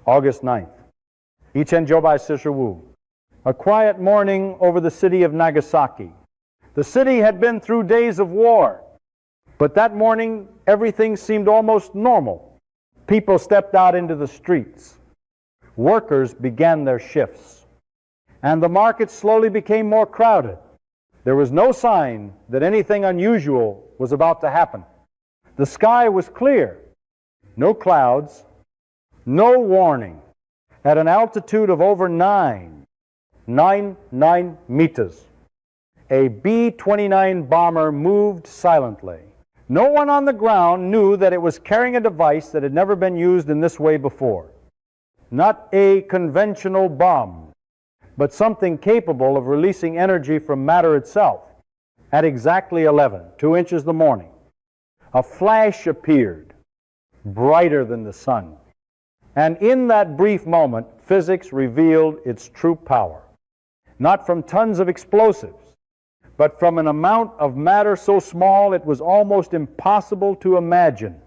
August 9th. Ichen Jobai Sishiwu. A quiet morning over the city of Nagasaki. The city had been through days of war, but that morning everything seemed almost normal. People stepped out into the streets. Workers began their shifts, and the market slowly became more crowded. There was no sign that anything unusual was about to happen. The sky was clear, no clouds, no warning. At an altitude of over 9 meters, a B-29 bomber moved silently. No one on the ground knew that it was carrying a device that had never been used in this way before. Not a conventional bomb, but something capable of releasing energy from matter itself. At exactly 2 inches the morning, a flash appeared, brighter than the sun. And in that brief moment, physics revealed its true power. Not from tons of explosives, but from an amount of matter so small it was almost impossible to imagine.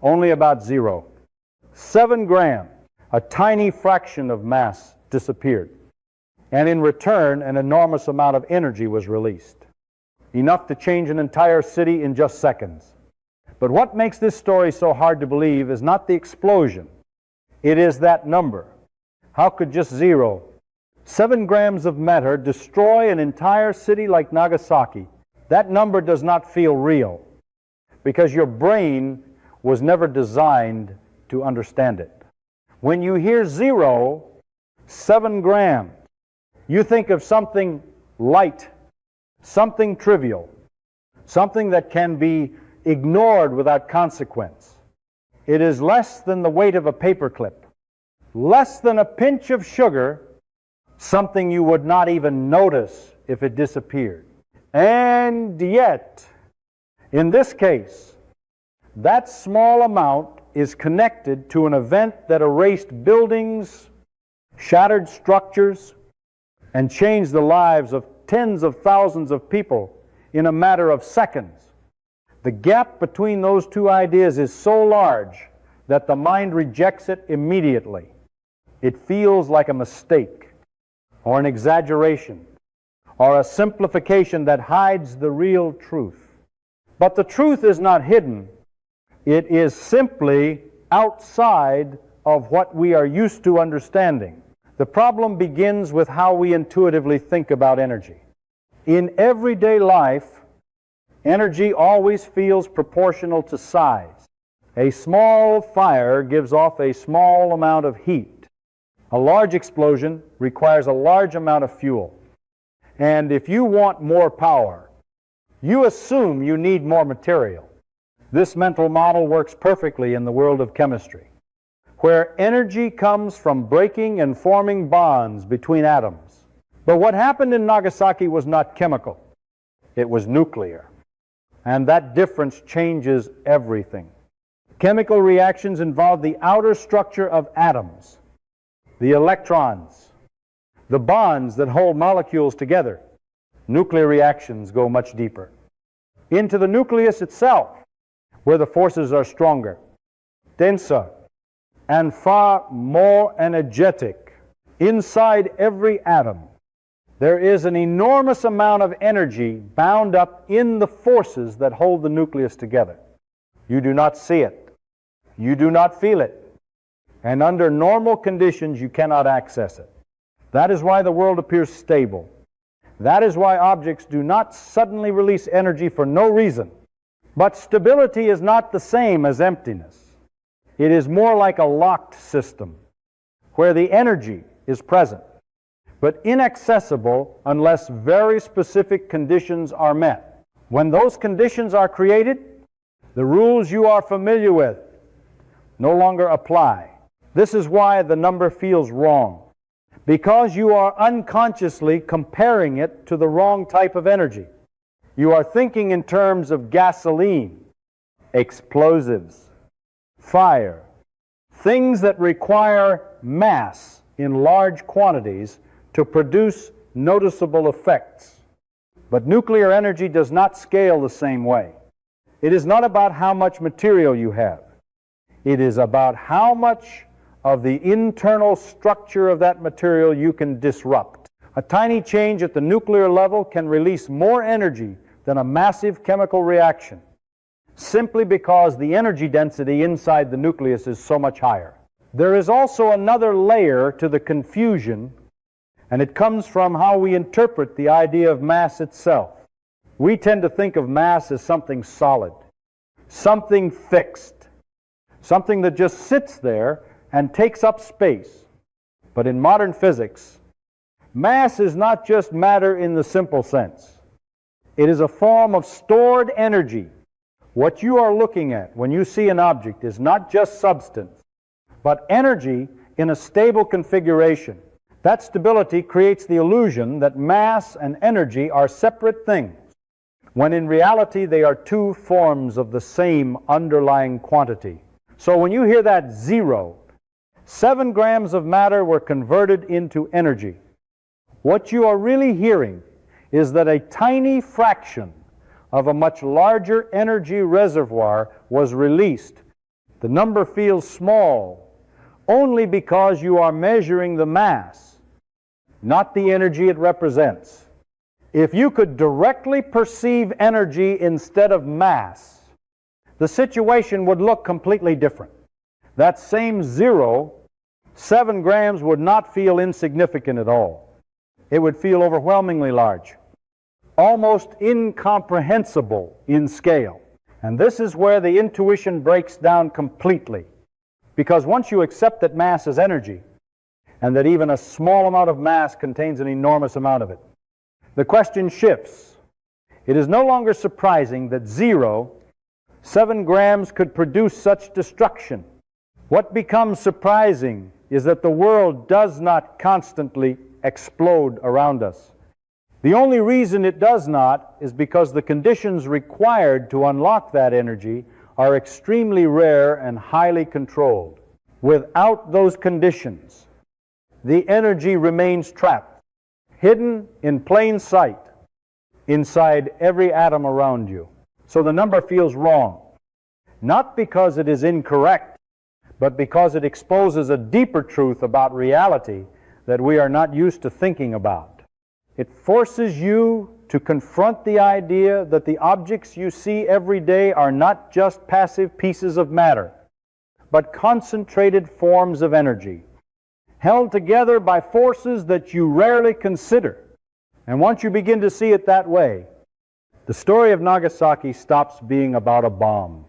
Only about 0. 7 grams, a tiny fraction of mass, disappeared. And in return, an enormous amount of energy was released. Enough to change an entire city in just seconds. But what makes this story so hard to believe is not the explosion. It is that number. How could just 7 grams of matter destroy an entire city like Nagasaki? That number does not feel real because your brain was never designed to understand it. When you hear 7 grams, you think of something light, something trivial, something that can be ignored without consequence. It is less than the weight of a paperclip, less than a pinch of sugar, something you would not even notice if it disappeared. And yet, in this case, that small amount is connected to an event that erased buildings, shattered structures, and changed the lives of tens of thousands of people in a matter of seconds. The gap between those two ideas is so large that the mind rejects it immediately. It feels like a mistake, or an exaggeration, or a simplification that hides the real truth. But the truth is not hidden. It is simply outside of what we are used to understanding. The problem begins with how we intuitively think about energy. In everyday life, energy always feels proportional to size. A small fire gives off a small amount of heat. A large explosion requires a large amount of fuel. And if you want more power, you assume you need more material. This mental model works perfectly in the world of chemistry, where energy comes from breaking and forming bonds between atoms. But what happened in Nagasaki was not chemical. It was nuclear. And that difference changes everything. Chemical reactions involve the outer structure of atoms, the electrons, the bonds that hold molecules together. Nuclear reactions go much deeper, into the nucleus itself, where the forces are stronger, denser, and far more energetic. Inside every atom, there is an enormous amount of energy bound up in the forces that hold the nucleus together. You do not see it. You do not feel it. And under normal conditions, you cannot access it. That is why the world appears stable. That is why objects do not suddenly release energy for no reason. But stability is not the same as emptiness. It is more like a locked system, where the energy is present, but inaccessible unless very specific conditions are met. When those conditions are created, the rules you are familiar with no longer apply. This is why the number feels wrong, because you are unconsciously comparing it to the wrong type of energy. You are thinking in terms of gasoline, explosives, fire, things that require mass in large quantities to produce noticeable effects. But nuclear energy does not scale the same way. It is not about how much material you have. It is about how much of the internal structure of that material you can disrupt. A tiny change at the nuclear level can release more energy than a massive chemical reaction, simply because the energy density inside the nucleus is so much higher. There is also another layer to the confusion, and it comes from how we interpret the idea of mass itself. We tend to think of mass as something solid, something fixed, something that just sits there and takes up space. But in modern physics, mass is not just matter in the simple sense. It is a form of stored energy. What you are looking at when you see an object is not just substance, but energy in a stable configuration. That stability creates the illusion that mass and energy are separate things, when in reality they are two forms of the same underlying quantity. So when you hear that zero, 7 grams of matter were converted into energy. What you are really hearing is that a tiny fraction of a much larger energy reservoir was released. The number feels small only because you are measuring the mass, not the energy it represents. If you could directly perceive energy instead of mass, the situation would look completely different. That same zero, 7 grams, would not feel insignificant at all. It would feel overwhelmingly large, almost incomprehensible in scale. And this is where the intuition breaks down completely. Because once you accept that mass is energy, and that even a small amount of mass contains an enormous amount of it, the question shifts. It is no longer surprising that 7 grams could produce such destruction. What becomes surprising is that the world does not constantly explode around us. The only reason it does not is because the conditions required to unlock that energy are extremely rare and highly controlled. Without those conditions, the energy remains trapped, hidden in plain sight, inside every atom around you. So the number feels wrong, not because it is incorrect, but because it exposes a deeper truth about reality that we are not used to thinking about. It forces you to confront the idea that the objects you see every day are not just passive pieces of matter, but concentrated forms of energy, held together by forces that you rarely consider. And once you begin to see it that way, the story of Nagasaki stops being about a bomb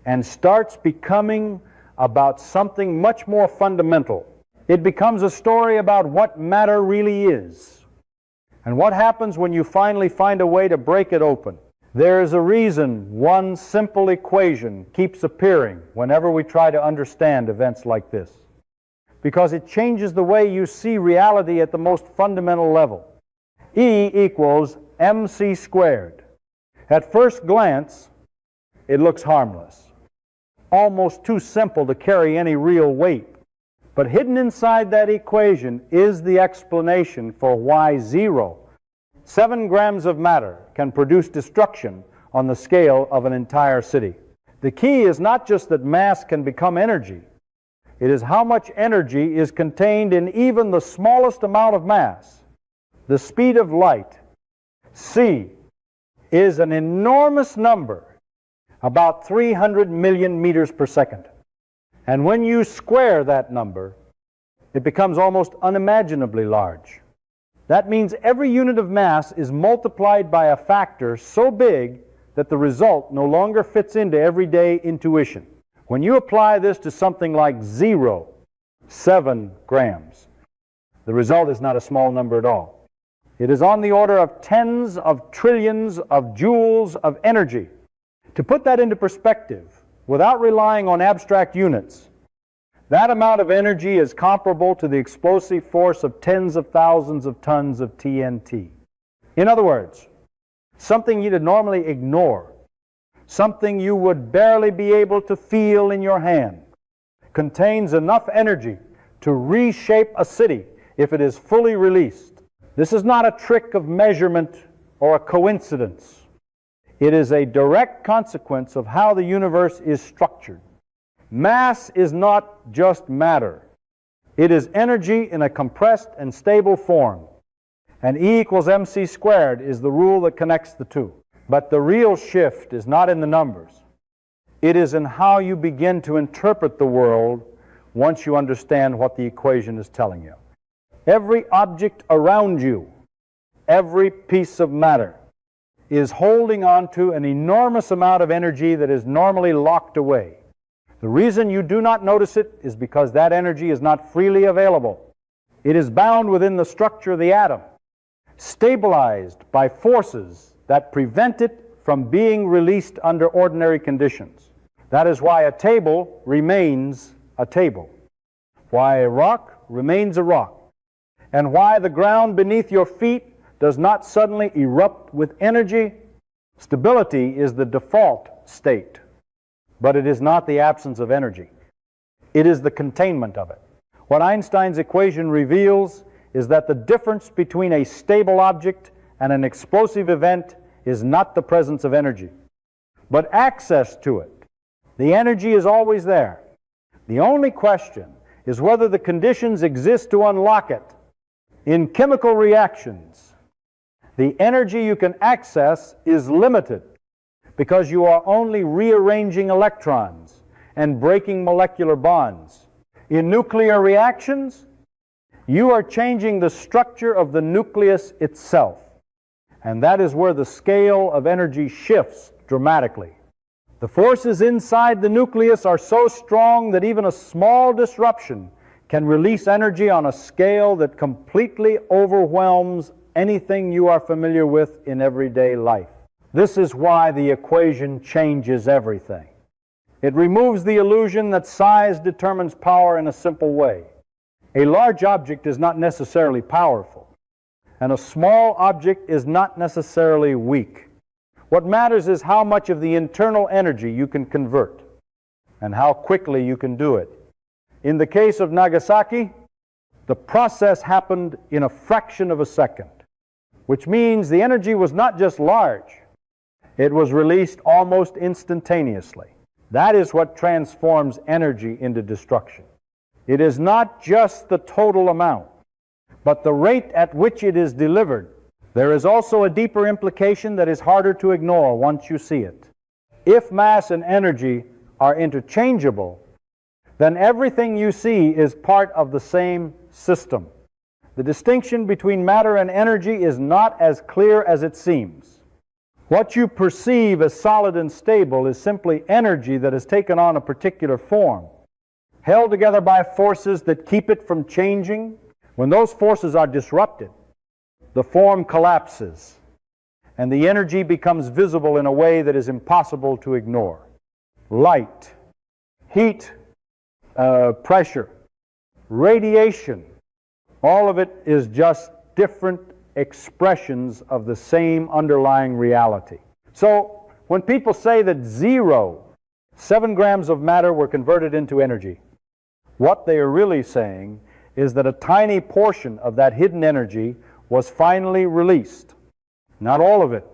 and starts becoming about something much more fundamental. It becomes a story about what matter really is and what happens when you finally find a way to break it open. There is a reason one simple equation keeps appearing whenever we try to understand events like this, because it changes the way you see reality at the most fundamental level. E equals mc squared. At first glance, it looks harmless, almost too simple to carry any real weight. But hidden inside that equation is the explanation for why 7 grams of matter can produce destruction on the scale of an entire city. The key is not just that mass can become energy. It is how much energy is contained in even the smallest amount of mass. The speed of light, c, is an enormous number, about 300 million meters per second. And when you square that number, it becomes almost unimaginably large. That means every unit of mass is multiplied by a factor so big that the result no longer fits into everyday intuition. When you apply this to something like 7 grams, the result is not a small number at all. It is on the order of tens of trillions of joules of energy. To put that into perspective, without relying on abstract units, that amount of energy is comparable to the explosive force of tens of thousands of tons of TNT. In other words, something you'd normally ignore, something you would barely be able to feel in your hand, contains enough energy to reshape a city if it is fully released. This is not a trick of measurement or a coincidence. It is a direct consequence of how the universe is structured. Mass is not just matter. It is energy in a compressed and stable form. And E equals mc squared is the rule that connects the two. But the real shift is not in the numbers. It is in how you begin to interpret the world once you understand what the equation is telling you. Every object around you, every piece of matter, is holding on to an enormous amount of energy that is normally locked away. The reason you do not notice it is because that energy is not freely available. It is bound within the structure of the atom, stabilized by forces that prevent it from being released under ordinary conditions. That is why a table remains a table, why a rock remains a rock, and why the ground beneath your feet does not suddenly erupt with energy. Stability is the default state, but it is not the absence of energy. It is the containment of it. What Einstein's equation reveals is that the difference between a stable object and an explosive event is not the presence of energy, but access to it. The energy is always there. The only question is whether the conditions exist to unlock it. In chemical reactions, the energy you can access is limited because you are only rearranging electrons and breaking molecular bonds. In nuclear reactions, you are changing the structure of the nucleus itself, and that is where the scale of energy shifts dramatically. The forces inside the nucleus are so strong that even a small disruption can release energy on a scale that completely overwhelms anything you are familiar with in everyday life. This is why the equation changes everything. It removes the illusion that size determines power in a simple way. A large object is not necessarily powerful, and a small object is not necessarily weak. What matters is how much of the internal energy you can convert, and how quickly you can do it. In the case of Nagasaki, the process happened in a fraction of a second, which means the energy was not just large, it was released almost instantaneously. That is what transforms energy into destruction. It is not just the total amount, but the rate at which it is delivered. There is also a deeper implication that is harder to ignore once you see it. If mass and energy are interchangeable, then everything you see is part of the same system. The distinction between matter and energy is not as clear as it seems. What you perceive as solid and stable is simply energy that has taken on a particular form, held together by forces that keep it from changing. When those forces are disrupted, the form collapses, and the energy becomes visible in a way that is impossible to ignore. Light, heat, pressure, radiation, all of it is just different expressions of the same underlying reality. So when people say that 7 grams of matter were converted into energy, what they are really saying is that a tiny portion of that hidden energy was finally released. Not all of it,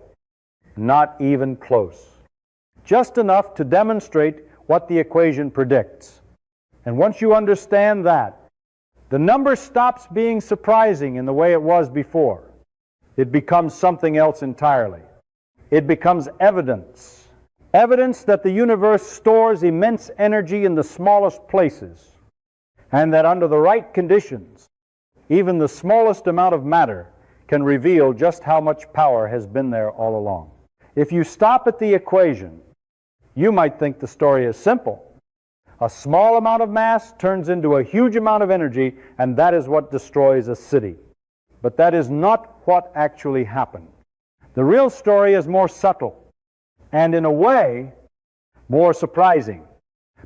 not even close. Just enough to demonstrate what the equation predicts. And once you understand that, the number stops being surprising in the way it was before. It becomes something else entirely. It becomes evidence. Evidence that the universe stores immense energy in the smallest places, and that under the right conditions, even the smallest amount of matter can reveal just how much power has been there all along. If you stop at the equation, you might think the story is simple. A small amount of mass turns into a huge amount of energy, and that is what destroys a city. But that is not what actually happened. The real story is more subtle, and in a way, more surprising,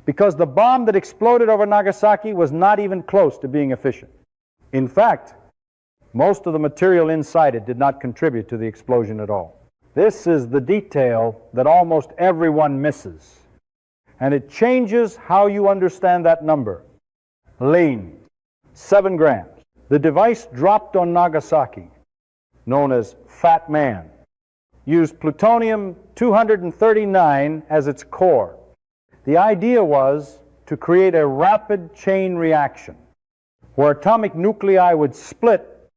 because the bomb that exploded over Nagasaki was not even close to being efficient. In fact, most of the material inside it did not contribute to the explosion at all. This is the detail that almost everyone misses, and it changes how you understand that number. Lean, 7 grams. The device dropped on Nagasaki, known as Fat Man, used plutonium-239 as its core. The idea was to create a rapid chain reaction where atomic nuclei would split,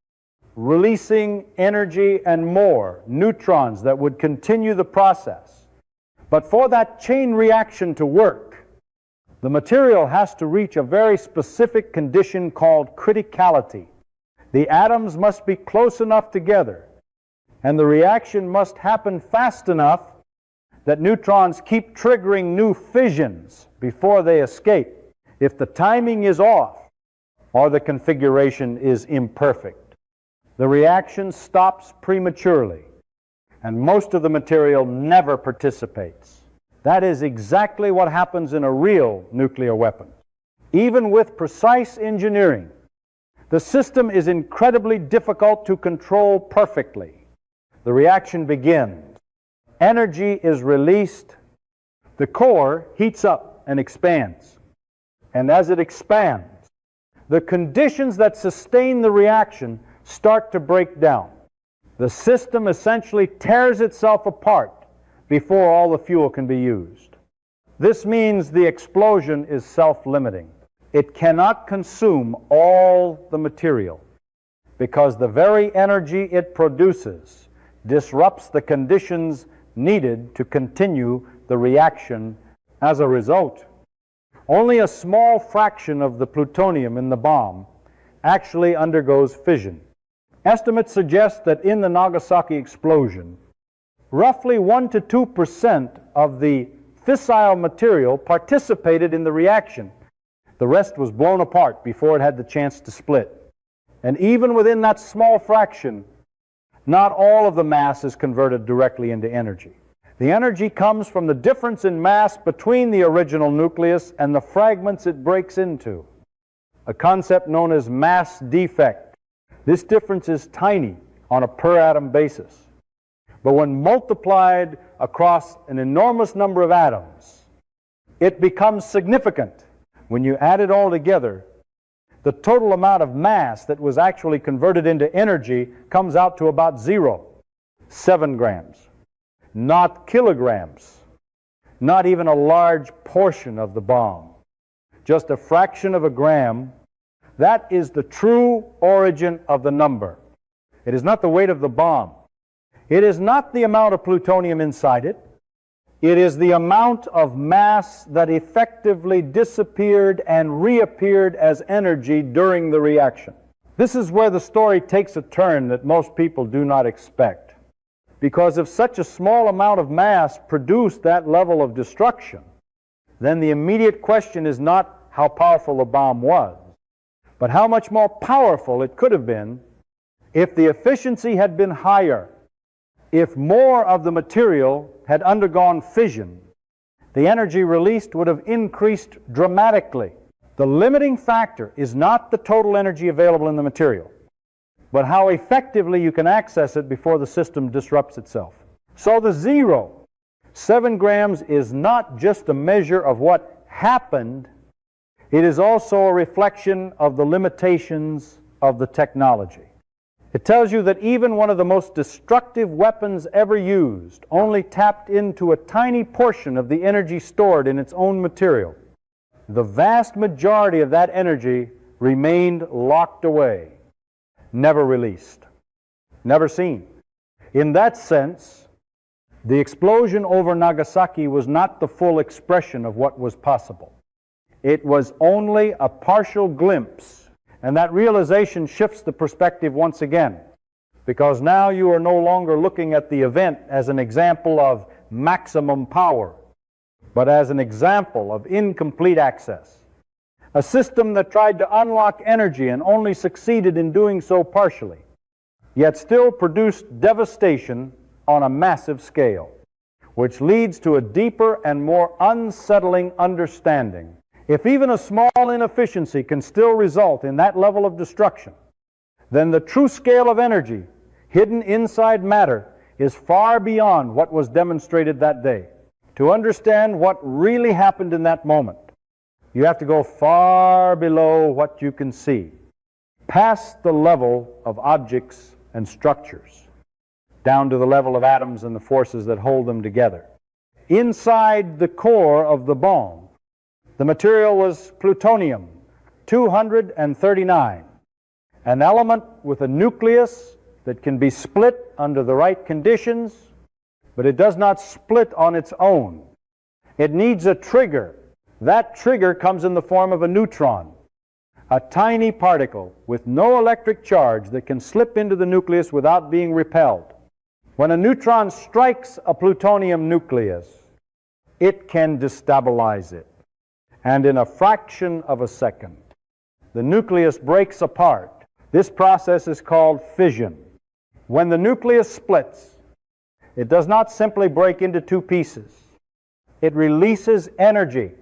releasing energy and more neutrons that would continue the process. But for that chain reaction to work, the material has to reach a very specific condition called criticality. The atoms must be close enough together, and the reaction must happen fast enough that neutrons keep triggering new fissions before they escape. If the timing is off or the configuration is imperfect, the reaction stops prematurely, and most of the material never participates. That is exactly what happens in a real nuclear weapon. Even with precise engineering, the system is incredibly difficult to control perfectly. The reaction begins. Energy is released. The core heats up and expands. And as it expands, the conditions that sustain the reaction start to break down. The system essentially tears itself apart before all the fuel can be used. This means the explosion is self-limiting. It cannot consume all the material because the very energy it produces disrupts the conditions needed to continue the reaction. As a result, only a small fraction of the plutonium in the bomb actually undergoes fission. Estimates suggest that in the Nagasaki explosion, roughly 1 to 2% of the fissile material participated in the reaction. The rest was blown apart before it had the chance to split. And even within that small fraction, not all of the mass is converted directly into energy. The energy comes from the difference in mass between the original nucleus and the fragments it breaks into, a concept known as mass defect. This difference is tiny on a per-atom basis, but when multiplied across an enormous number of atoms, it becomes significant. When you add it all together, the total amount of mass that was actually converted into energy comes out to about 7 grams. Not kilograms, not even a large portion of the bomb, just a fraction of a gram. That is the true origin of the number. It is not the weight of the bomb. It is not the amount of plutonium inside it. It is the amount of mass that effectively disappeared and reappeared as energy during the reaction. This is where the story takes a turn that most people do not expect. Because if such a small amount of mass produced that level of destruction, then the immediate question is not how powerful the bomb was, but how much more powerful it could have been if the efficiency had been higher, if more of the material had undergone fission. The energy released would have increased dramatically. The limiting factor is not the total energy available in the material, but how effectively you can access it before the system disrupts itself. So the 7 grams is not just a measure of what happened, it is also a reflection of the limitations of the technology. It tells you that even one of the most destructive weapons ever used only tapped into a tiny portion of the energy stored in its own material. The vast majority of that energy remained locked away, never released, never seen. In that sense, the explosion over Nagasaki was not the full expression of what was possible. It was only a partial glimpse. And that realization shifts the perspective once again, because now you are no longer looking at the event as an example of maximum power, but as an example of incomplete access. A system that tried to unlock energy and only succeeded in doing so partially, yet still produced devastation on a massive scale, which leads to a deeper and more unsettling understanding. If even a small inefficiency can still result in that level of destruction, then the true scale of energy hidden inside matter is far beyond what was demonstrated that day. To understand what really happened in that moment, you have to go far below what you can see, past the level of objects and structures, down to the level of atoms and the forces that hold them together. Inside the core of the bomb, The material was plutonium-239, an element with a nucleus that can be split under the right conditions, but it does not split on its own. It needs a trigger. That trigger comes in the form of a neutron, a tiny particle with no electric charge that can slip into the nucleus without being repelled. When a neutron strikes a plutonium nucleus, it can destabilize it. And in a fraction of a second, the nucleus breaks apart. This process is called fission. When the nucleus splits, it does not simply break into two pieces. It releases energy,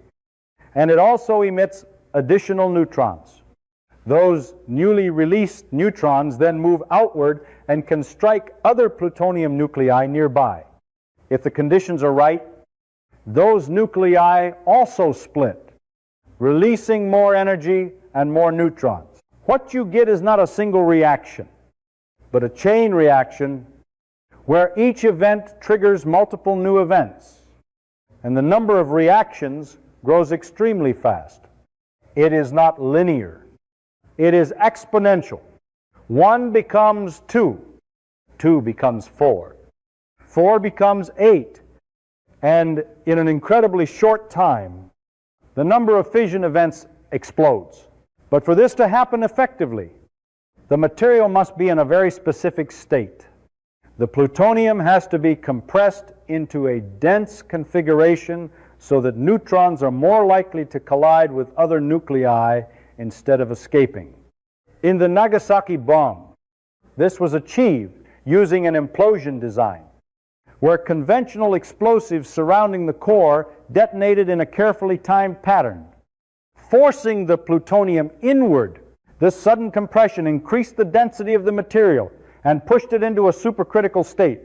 and it also emits additional neutrons. Those newly released neutrons then move outward and can strike other plutonium nuclei nearby. If the conditions are right, those nuclei also split, releasing more energy and more neutrons. What you get is not a single reaction, but a chain reaction where each event triggers multiple new events, and the number of reactions grows extremely fast. It is not linear. It is exponential. 1 becomes 2. 2 becomes 4. 4 becomes 8. And in an incredibly short time, the number of fission events explodes. But for this to happen effectively, the material must be in a very specific state. The plutonium has to be compressed into a dense configuration so that neutrons are more likely to collide with other nuclei instead of escaping. In the Nagasaki bomb, this was achieved using an implosion design, where conventional explosives surrounding the core detonated in a carefully timed pattern, forcing the plutonium inward. This sudden compression increased the density of the material and pushed it into a supercritical state,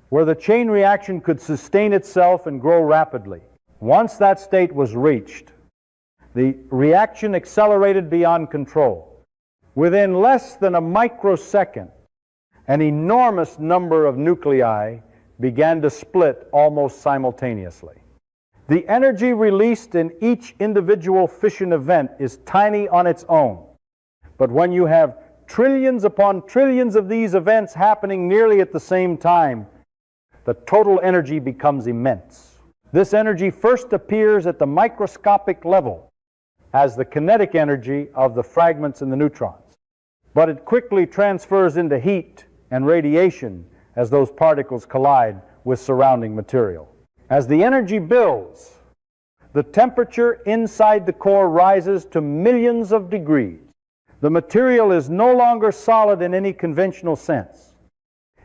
where the chain reaction could sustain itself and grow rapidly. Once that state was reached, the reaction accelerated beyond control. Within less than a microsecond, an enormous number of nuclei began to split almost simultaneously. The energy released in each individual fission event is tiny on its own. But when you have trillions upon trillions of these events happening nearly at the same time, the total energy becomes immense. This energy first appears at the microscopic level as the kinetic energy of the fragments in the neutrons. But it quickly transfers into heat and radiation as those particles collide with surrounding material. As the energy builds, the temperature inside the core rises to millions of degrees. The material is no longer solid in any conventional sense.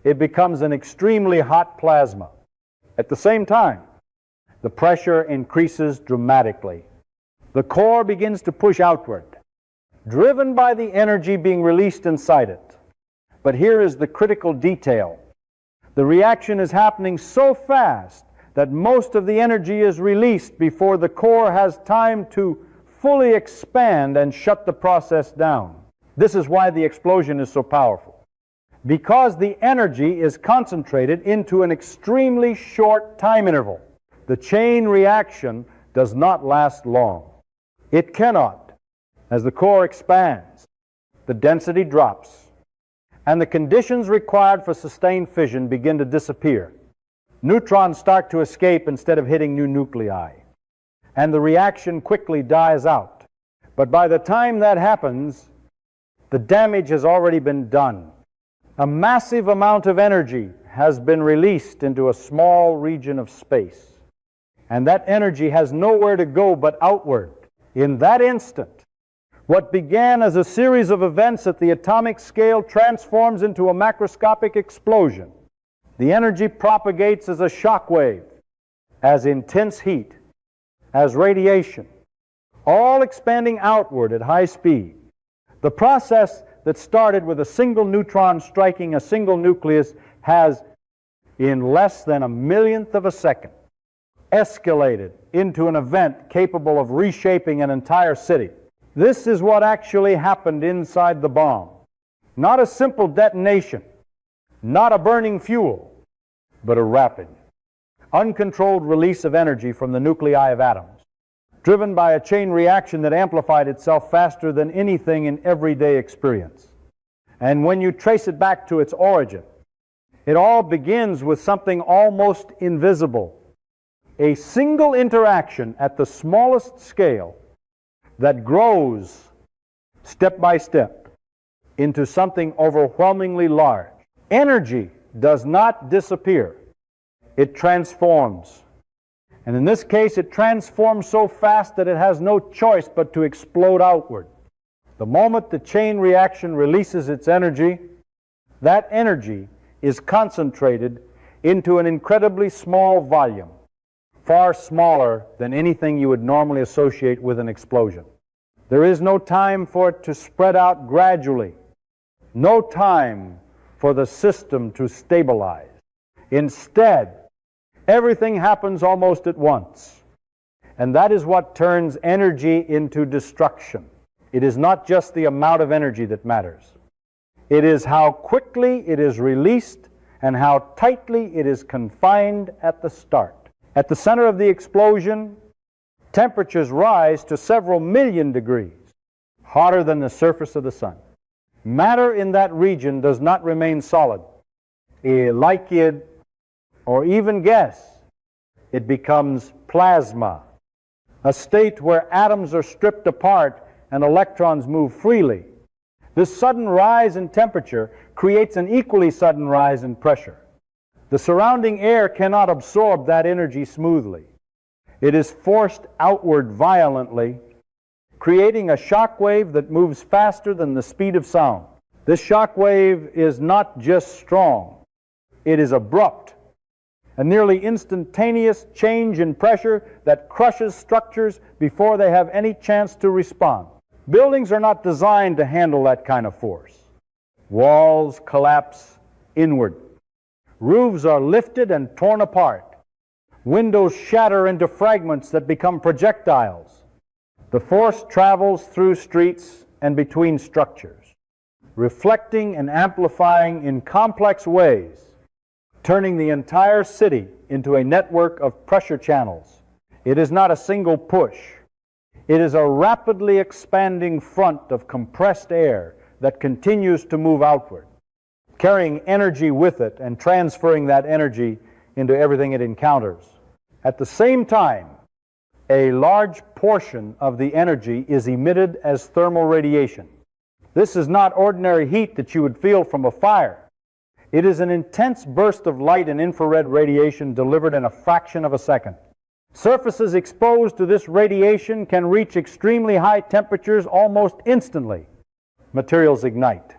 It becomes an extremely hot plasma. At the same time, the pressure increases dramatically. The core begins to push outward, driven by the energy being released inside it. But here is the critical detail. The reaction is happening so fast that most of the energy is released before the core has time to fully expand and shut the process down. This is why the explosion is so powerful. Because the energy is concentrated into an extremely short time interval. The chain reaction does not last long. It cannot. As the core expands, the density drops, and the conditions required for sustained fission begin to disappear. Neutrons start to escape instead of hitting new nuclei, and the reaction quickly dies out. But by the time that happens, the damage has already been done. A massive amount of energy has been released into a small region of space, and that energy has nowhere to go but outward. In that instant, what began as a series of events at the atomic scale transforms into a macroscopic explosion. The energy propagates as a shock wave, as intense heat, as radiation, all expanding outward at high speed. The process that started with a single neutron striking a single nucleus has, in less than a millionth of a second, escalated into an event capable of reshaping an entire city. This is what actually happened inside the bomb. Not a simple detonation, not a burning fuel, but a rapid, uncontrolled release of energy from the nuclei of atoms. driven by a chain reaction that amplified itself faster than anything in everyday experience. And when you trace it back to its origin, it all begins with something almost invisible. A single interaction at the smallest scale that grows step by step into something overwhelmingly large. Energy does not disappear. It transforms. And in this case, it transforms so fast that it has no choice but to explode outward. The moment the chain reaction releases its energy, that energy is concentrated into an incredibly small volume, far smaller than anything you would normally associate with an explosion. There is no time for it to spread out gradually, no time for the system to stabilize. Instead, everything happens almost at once. And that is what turns energy into destruction. It is not just the amount of energy that matters. It is how quickly it is released and how tightly it is confined at the start. At the center of the explosion, temperatures rise to several million degrees, hotter than the surface of the sun. Matter in that region does not remain solid, liquid, or even gas. It becomes plasma, a state where atoms are stripped apart and electrons move freely. This sudden rise in temperature creates an equally sudden rise in pressure. The surrounding air cannot absorb that energy smoothly. It is forced outward violently, creating a shock wave that moves faster than the speed of sound. This shock wave is not just strong, it is abrupt, a nearly instantaneous change in pressure that crushes structures before they have any chance to respond. Buildings are not designed to handle that kind of force. Walls collapse inward. Roofs are lifted and torn apart. Windows shatter into fragments that become projectiles. The force travels through streets and between structures, reflecting and amplifying in complex ways, turning the entire city into a network of pressure channels. It is not a single push. It is a rapidly expanding front of compressed air that continues to move outward, carrying energy with it and transferring that energy into everything it encounters. At the same time, a large portion of the energy is emitted as thermal radiation. This is not ordinary heat that you would feel from a fire. It is an intense burst of light and infrared radiation delivered in a fraction of a second. Surfaces exposed to this radiation can reach extremely high temperatures almost instantly. Materials ignite.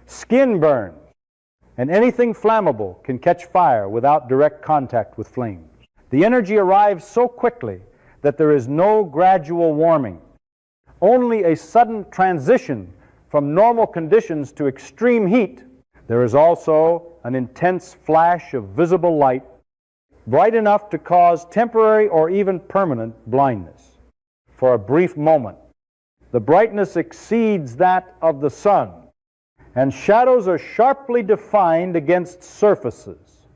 Skin burns, and anything flammable can catch fire without direct contact with flames. The energy arrives so quickly that there is no gradual warming, only a sudden transition from normal conditions to extreme heat. There is also an intense flash of visible light, bright enough to cause temporary or even permanent blindness. For a brief moment, the brightness exceeds that of the sun, and shadows are sharply defined against surfaces,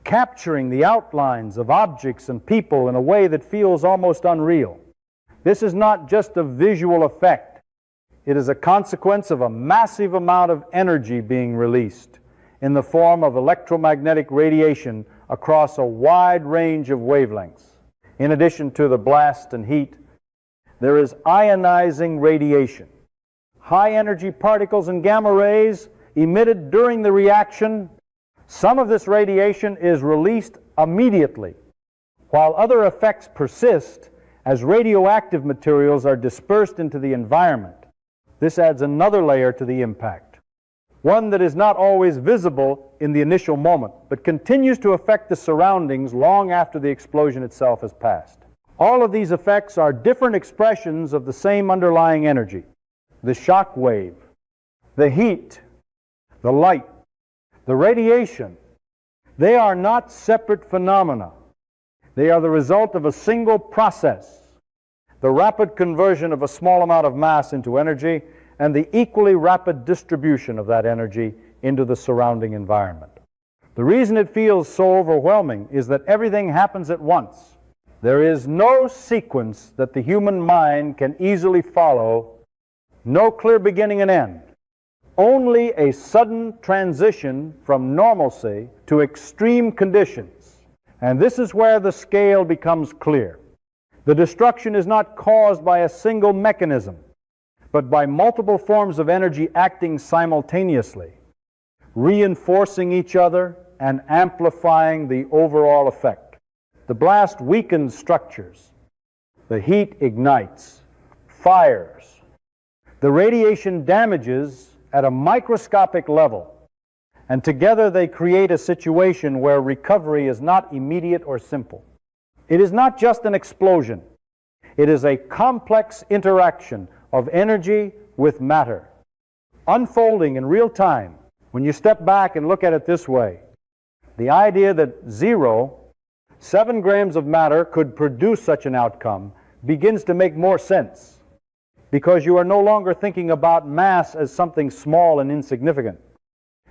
capturing the outlines of objects and people in a way that feels almost unreal. This is not just a visual effect. It is a consequence of a massive amount of energy being released in the form of electromagnetic radiation across a wide range of wavelengths. In addition to the blast and heat, there is ionizing radiation. High-energy particles and gamma rays emitted during the reaction. Some of this radiation is released immediately, while other effects persist as radioactive materials are dispersed into the environment. This adds another layer to the impact, one that is not always visible in the initial moment, but continues to affect the surroundings long after the explosion itself has passed. All of these effects are different expressions of the same underlying energy: the shock wave, the heat, the light, the radiation. They are not separate phenomena. They are the result of a single process: the rapid conversion of a small amount of mass into energy and the equally rapid distribution of that energy into the surrounding environment. The reason it feels so overwhelming is that everything happens at once. There is no sequence that the human mind can easily follow, no clear beginning and end. Only a sudden transition from normalcy to extreme conditions. And this is where the scale becomes clear. The destruction is not caused by a single mechanism, but by multiple forms of energy acting simultaneously, reinforcing each other and amplifying the overall effect. The blast weakens structures. The heat ignites, fires. The radiation damages at a microscopic level, and together they create a situation where recovery is not immediate or simple. It is not just an explosion. It is a complex interaction of energy with matter, unfolding in real time. When you step back and look at it this way, the idea that 7 grams of matter could produce such an outcome begins to make more sense, because you are no longer thinking about mass as something small and insignificant.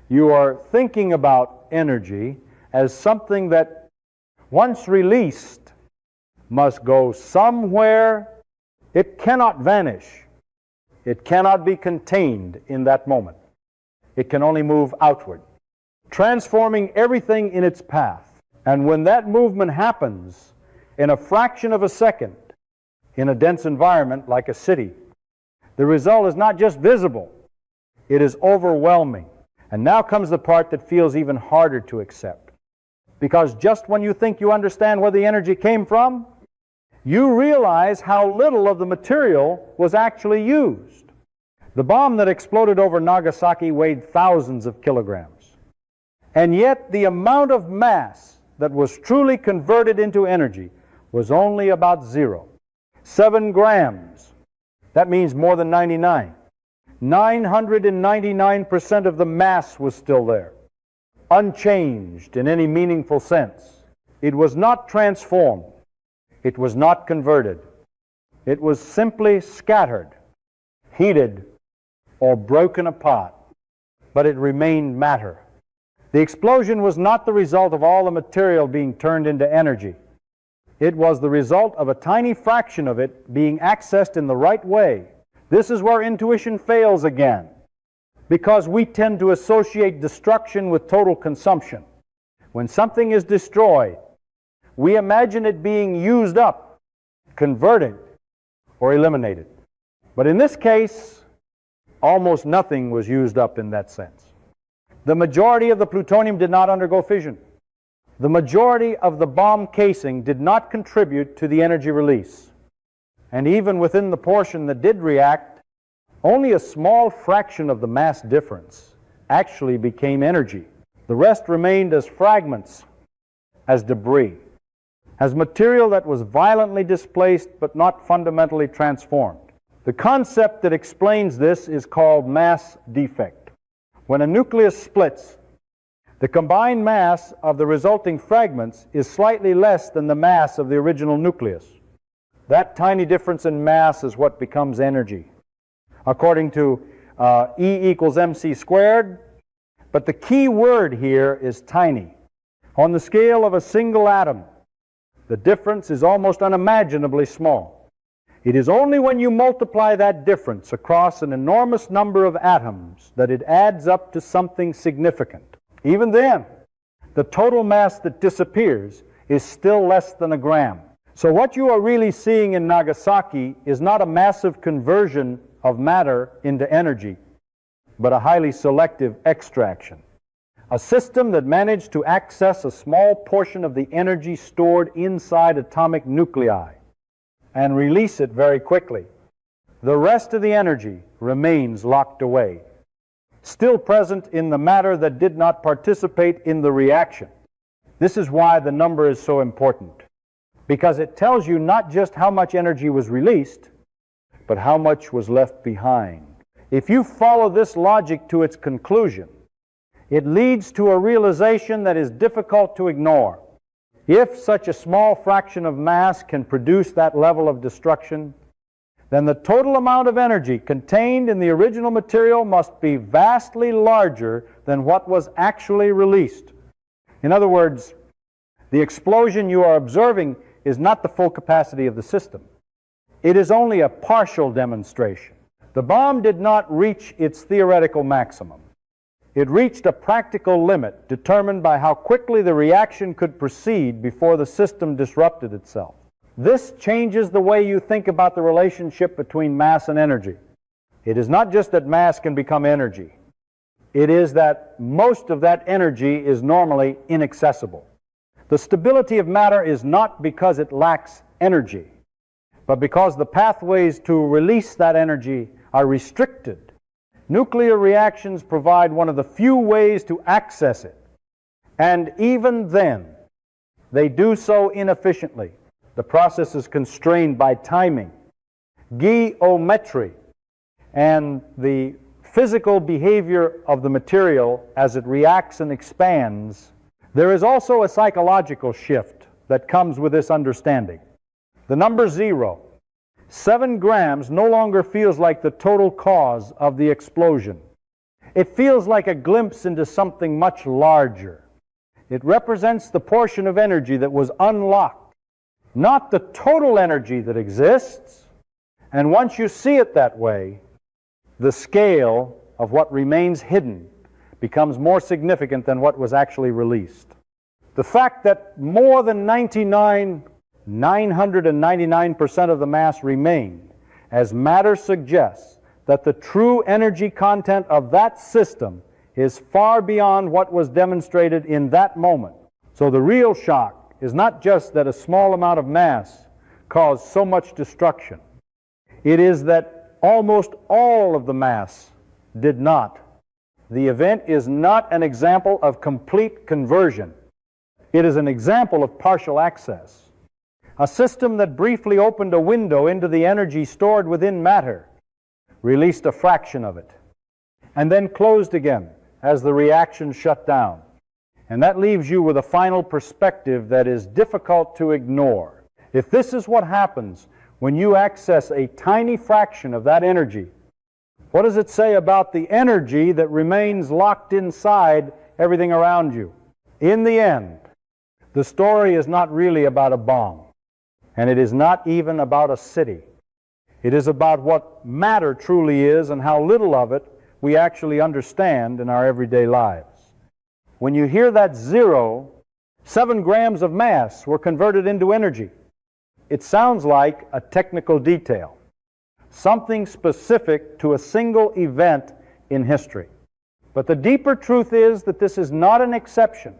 You are thinking about energy as something that, once released, must go somewhere. It cannot vanish. It cannot be contained in that moment. It can only move outward, transforming everything in its path. And when that movement happens in a fraction of a second in a dense environment like a city, the result is not just visible, it is overwhelming. And now comes the part that feels even harder to accept. Because just when you think you understand where the energy came from, you realize how little of the material was actually used. The bomb that exploded over Nagasaki weighed thousands of kilograms. And yet the amount of mass that was truly converted into energy was only about 7 grams. That means more than 99. 999% of the mass was still there, unchanged in any meaningful sense. It was not transformed. It was not converted. It was simply scattered, heated, or broken apart, but it remained matter. The explosion was not the result of all the material being turned into energy. It was the result of a tiny fraction of it being accessed in the right way. This is where intuition fails again, because we tend to associate destruction with total consumption. When something is destroyed, we imagine it being used up, converted, or eliminated. But in this case, almost nothing was used up in that sense. The majority of the plutonium did not undergo fission. The majority of the bomb casing did not contribute to the energy release. And even within the portion that did react, only a small fraction of the mass difference actually became energy. The rest remained as fragments, as debris, as material that was violently displaced but not fundamentally transformed. The concept that explains this is called mass defect. When a nucleus splits, the combined mass of the resulting fragments is slightly less than the mass of the original nucleus. That tiny difference in mass is what becomes energy, according to E equals mc squared. But the key word here is tiny. On the scale of a single atom, the difference is almost unimaginably small. It is only when you multiply that difference across an enormous number of atoms that it adds up to something significant. Even then, the total mass that disappears is still less than a gram. So what you are really seeing in Nagasaki is not a massive conversion of matter into energy, but a highly selective extraction. A system that managed to access a small portion of the energy stored inside atomic nuclei and release it very quickly. The rest of the energy remains locked away, still present in the matter that did not participate in the reaction. This is why the number is so important, because it tells you not just how much energy was released, but how much was left behind. If you follow this logic to its conclusion, it leads to a realization that is difficult to ignore. If such a small fraction of mass can produce that level of destruction, then the total amount of energy contained in the original material must be vastly larger than what was actually released. In other words, the explosion you are observing is not the full capacity of the system. It is only a partial demonstration. The bomb did not reach its theoretical maximum. It reached a practical limit determined by how quickly the reaction could proceed before the system disrupted itself. This changes the way you think about the relationship between mass and energy. It is not just that mass can become energy. It is that most of that energy is normally inaccessible. The stability of matter is not because it lacks energy, but because the pathways to release that energy are restricted. Nuclear reactions provide one of the few ways to access it, and even then, they do so inefficiently. The process is constrained by timing, geometry, and the physical behavior of the material as it reacts and expands. There is also a psychological shift that comes with this understanding. The number 0, 7 grams, no longer feels like the total cause of the explosion. It feels like a glimpse into something much larger. It represents the portion of energy that was unlocked, not the total energy that exists. And once you see it that way, the scale of what remains hidden becomes more significant than what was actually released. The fact that more than 999% of the mass remained as matter suggests that the true energy content of that system is far beyond what was demonstrated in that moment. So the real shock is not just that a small amount of mass caused so much destruction. It is that almost all of the mass did not. The event is not an example of complete conversion. It is an example of partial access. A system that briefly opened a window into the energy stored within matter released a fraction of it, and then closed again as the reaction shut down. And that leaves you with a final perspective that is difficult to ignore. If this is what happens when you access a tiny fraction of that energy, what does it say about the energy that remains locked inside everything around you? In the end, the story is not really about a bomb, and it is not even about a city. It is about what matter truly is and how little of it we actually understand in our everyday lives. When you hear that 0, 7 grams of mass were converted into energy, it sounds like a technical detail, something specific to a single event in history. But the deeper truth is that this is not an exception.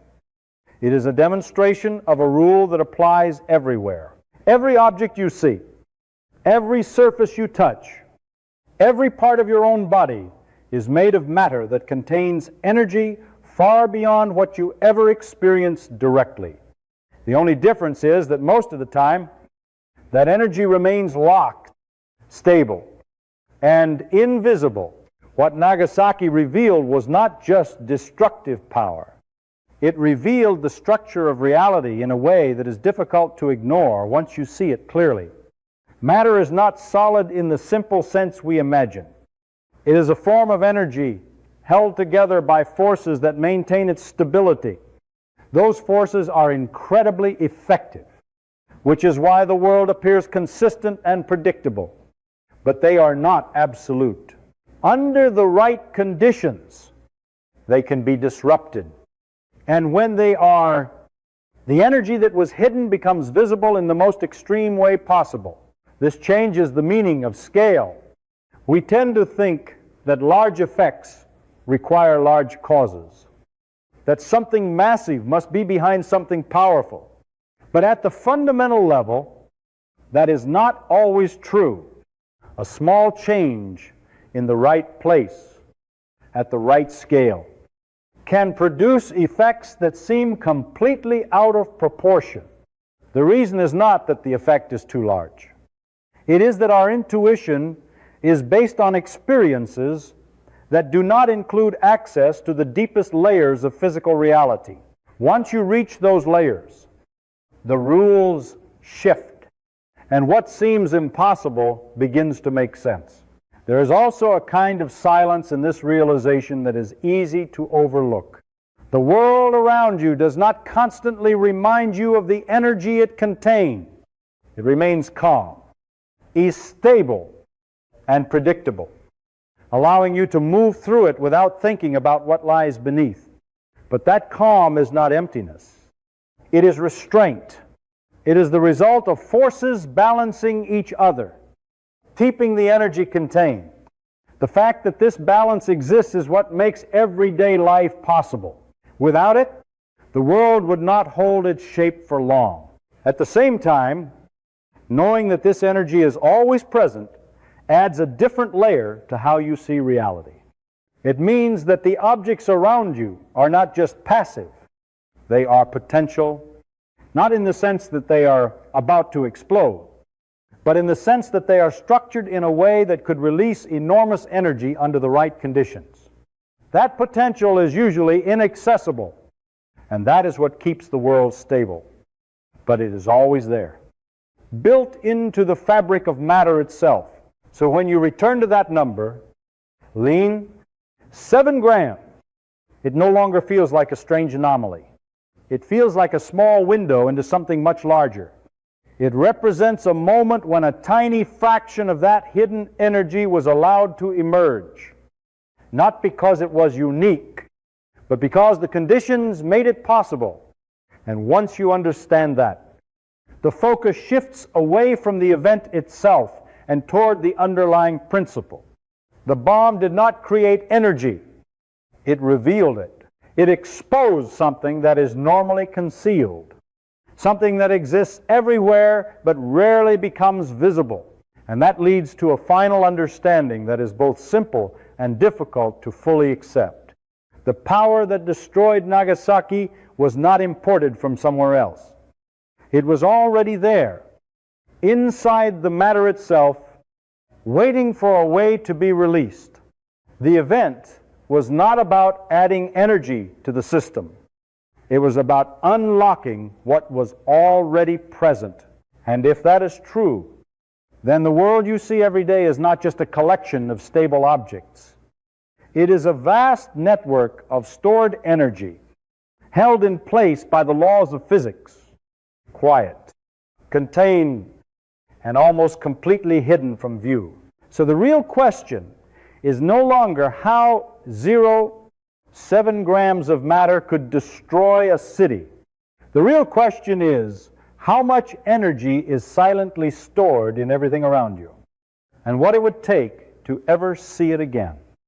It is a demonstration of a rule that applies everywhere. Every object you see, every surface you touch, every part of your own body is made of matter that contains energy far beyond what you ever experienced directly. The only difference is that most of the time, that energy remains locked, stable, and invisible. What Nagasaki revealed was not just destructive power. It revealed the structure of reality in a way that is difficult to ignore once you see it clearly. Matter is not solid in the simple sense we imagine. It is a form of energy held together by forces that maintain its stability. Those forces are incredibly effective, which is why the world appears consistent and predictable. But they are not absolute. Under the right conditions, they can be disrupted. And when they are, the energy that was hidden becomes visible in the most extreme way possible. This changes the meaning of scale. We tend to think that large effects require large causes, that something massive must be behind something powerful. But at the fundamental level, that is not always true. A small change in the right place, at the right scale, can produce effects that seem completely out of proportion. The reason is not that the effect is too large. It is that our intuition is based on experiences that do not include access to the deepest layers of physical reality. Once you reach those layers, the rules shift, and what seems impossible begins to make sense. There is also a kind of silence in this realization that is easy to overlook. The world around you does not constantly remind you of the energy it contains. It remains calm, is stable and predictable, allowing you to move through it without thinking about what lies beneath. But that calm is not emptiness. It is restraint. It is the result of forces balancing each other, keeping the energy contained. The fact that this balance exists is what makes everyday life possible. Without it, the world would not hold its shape for long. At the same time, knowing that this energy is always present adds a different layer to how you see reality. It means that the objects around you are not just passive, they are potential, not in the sense that they are about to explode, but in the sense that they are structured in a way that could release enormous energy under the right conditions. That potential is usually inaccessible, and that is what keeps the world stable. But it is always there, built into the fabric of matter itself. So when you return to that number, lean, 7 grams, it no longer feels like a strange anomaly. It feels like a small window into something much larger. It represents a moment when a tiny fraction of that hidden energy was allowed to emerge, not because it was unique, but because the conditions made it possible. And once you understand that, the focus shifts away from the event itself and toward the underlying principle. The bomb did not create energy. It revealed it. It exposed something that is normally concealed, something that exists everywhere but rarely becomes visible. And that leads to a final understanding that is both simple and difficult to fully accept. The power that destroyed Nagasaki was not imported from somewhere else. It was already there, inside the matter itself, waiting for a way to be released. The event was not about adding energy to the system. It was about unlocking what was already present. And if that is true, then the world you see every day is not just a collection of stable objects. It is a vast network of stored energy, held in place by the laws of physics, quiet, contained, and almost completely hidden from view. So the real question is no longer how 7 grams of matter could destroy a city. The real question is how much energy is silently stored in everything around you, and what it would take to ever see it again.